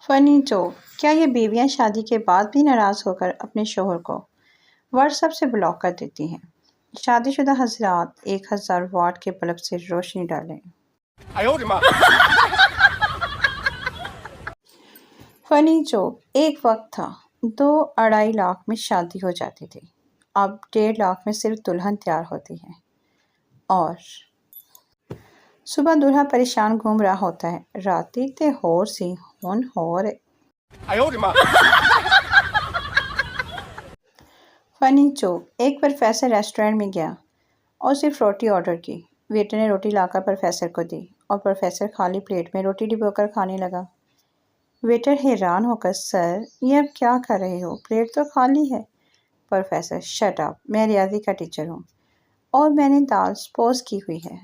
Funny joke. क्या ये बीवियां शादी के बाद भी नाराज़ होकर अपने शौहर को व्हाट्सएप से ब्लॉक कर देती हैं? शादीशुदा हज़रात 1000 वाट के बल्ब से रोशनी डालें। Funny joke. एक वक्त था 2-2.5 लाख में शादी हो जाती थी। अब 1.5 लाख में सिर्फ दुल्हन तैयार होती है और सुबह दूल्हा परेशान घूम रहा होता है। राती ते होर सी हुन होर है। Funny joke. एक प्रोफेसर रेस्टोरेंट में गया और सिर्फ रोटी ऑर्डर की। वेटर ने रोटी लाकर प्रोफेसर को दी और प्रोफेसर खाली प्लेट में रोटी डिबोकर खाने लगा। वेटर हैरान होकर, सर ये अब क्या कर रहे हो, प्लेट तो खाली है। प्रोफेसर, शट अप, मैं रियाजी का टीचर हूँ और मैंने दाल स्पोज की हुई है।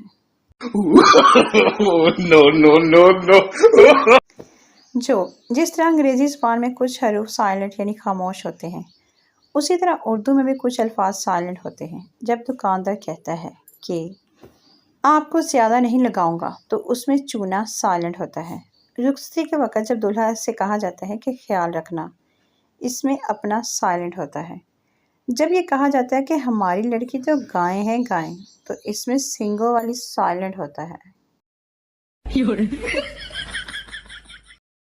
No, no, no, no. जो जिस तरह अंग्रेजी ज़बान में कुछ हरूफ साइलेंट यानी खामोश होते हैं, उसी तरह उर्दू में भी कुछ अल्फाज साइलेंट होते हैं। जब दुकानदार कहता है कि आपको ज़्यादा नहीं लगाऊंगा तो उसमें चूना साइलेंट होता है। रुखसती के वक़्त जब दूल्हा से कहा जाता है कि ख्याल रखना, इसमें अपना साइलेंट होता है। जब ये कहा जाता है कि हमारी लड़की तो गाय है गाय, तो इसमें सींगों वाली साइलेंट होता है।